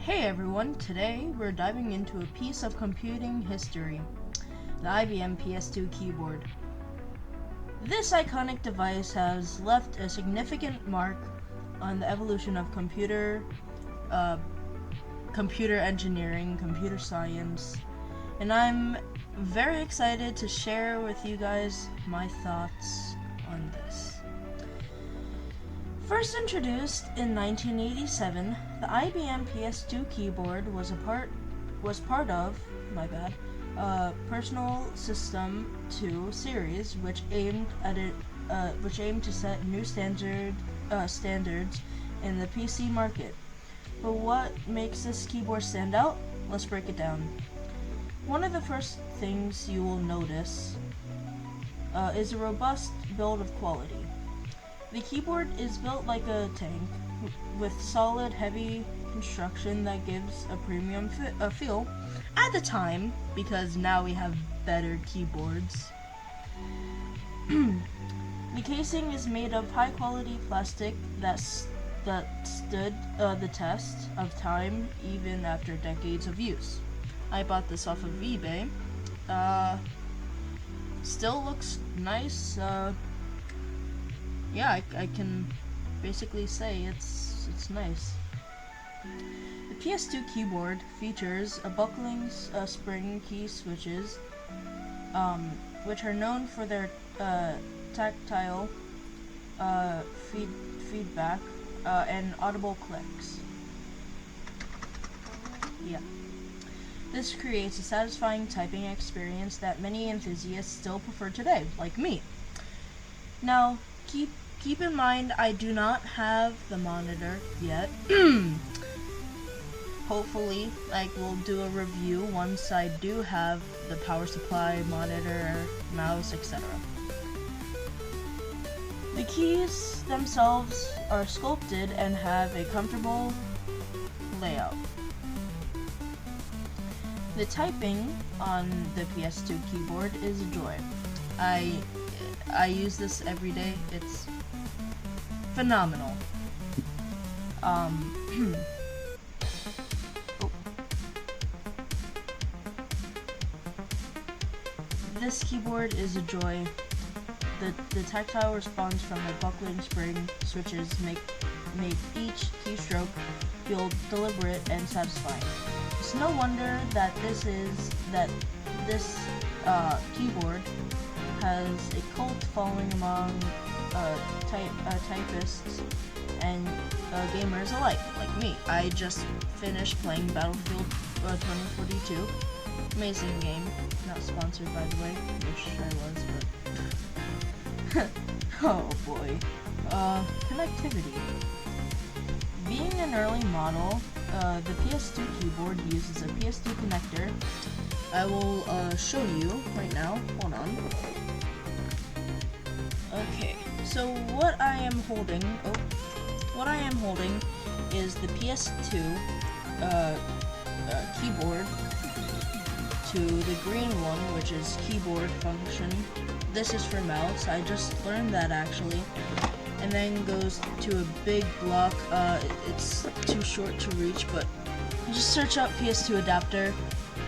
Hey everyone, today we're diving into a piece of computing history, the IBM PS2 keyboard. This iconic device has left a significant mark on the evolution of computer engineering, computer science, and I'm very excited to share with you guys my thoughts on this. First introduced in 1987, the IBM PS2 keyboard was part of Personal System 2 series, which aimed to set new standards in the PC market. But what makes this keyboard stand out? Let's break it down. One of the first things you will notice is a robust build of quality. The keyboard is built like a tank, with solid, heavy construction that gives a premium feel at the time, because now we have better keyboards. The casing is made of high-quality plastic that stood the test of time even after decades of use. I bought this off of eBay. Still looks nice. Yeah, I can basically say it's nice. The PS2 keyboard features a buckling spring key switches, which are known for their tactile feedback and audible clicks. Yeah. This creates a satisfying typing experience that many enthusiasts still prefer today, like me. Now, keep in mind, I do not have the monitor yet. Hopefully, we'll do a review once I do have the power supply, monitor, mouse, etc. The keys themselves are sculpted and have a comfortable layout. The typing on the PS2 keyboard is a joy. I use this every day. It's phenomenal. Oh. This keyboard is a joy. The tactile response from the buckling spring switches make each keystroke feel deliberate and satisfying. It's no wonder that this keyboard has a cult following among typists and gamers alike, like me. I just finished playing Battlefield 2042. Amazing game. Not sponsored, by the way. Wish I was, but... oh boy. Connectivity. Being an early model, the PS2 keyboard uses a PS2 connector. I will show you right now. Hold on. Okay, so what I am holding is the PS2 keyboard to the green one, which is keyboard function. This is for mouse. I just learned that actually. And then goes to a big block. It's too short to reach, but just search up PS2 adapter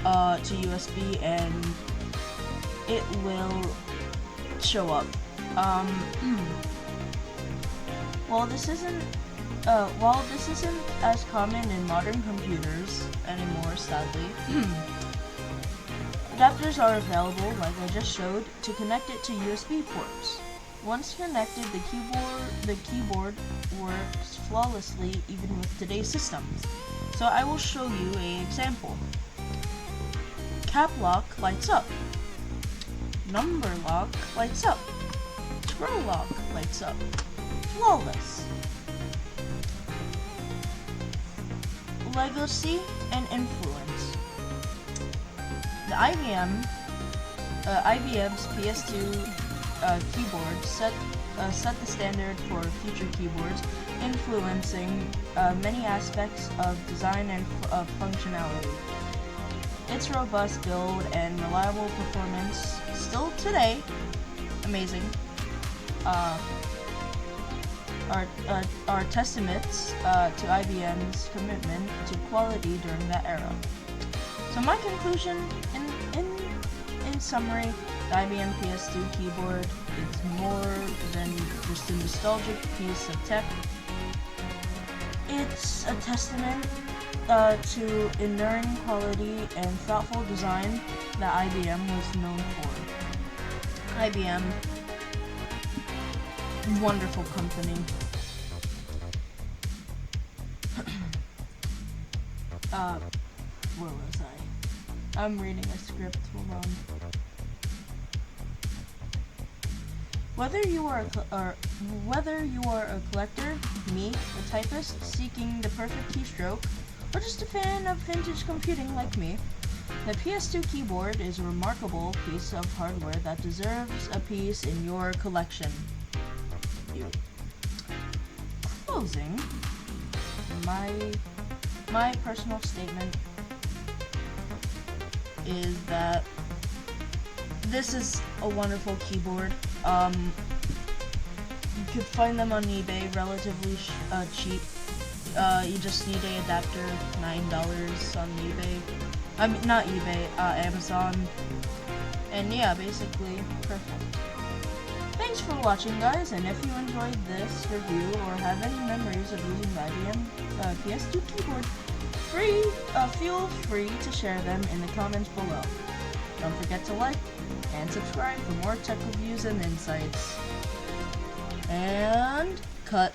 to USB and it will show up. While this isn't as common in modern computers anymore, sadly, adapters are available, like I just showed, to connect it to USB ports. Once connected, the keyboard works flawlessly even with today's systems. So I will show you an example. Cap lock lights up. Number lock lights up. Scroll lock lights up. Flawless. Legacy and influence. The IBM's PS2 keyboard set the standard for future keyboards, influencing many aspects of design and functionality. Its robust build and reliable performance, still today, amazing. are testaments to IBM's commitment to quality during that era. So my conclusion, in summary, the IBM PS2 keyboard is more than just a nostalgic piece of tech. It's a testament to enduring quality and thoughtful design that IBM was known for. IBM, wonderful company. Where was I? I'm reading a script, hold on. Whether you are a collector, me, a typist seeking the perfect keystroke, or just a fan of vintage computing like me, the PS2 keyboard is a remarkable piece of hardware that deserves a piece in your collection. Closing, my personal statement is that this is a wonderful keyboard. You could find them on eBay relatively cheap. You just need an adapter, $9 on eBay. I mean, not eBay, Amazon. And yeah, basically, perfect. Thanks for watching, guys, and if you enjoyed this review or have any memories of using the IBM PS2 keyboard, feel free to share them in the comments below. Don't forget to like and subscribe for more tech reviews and insights. And cut.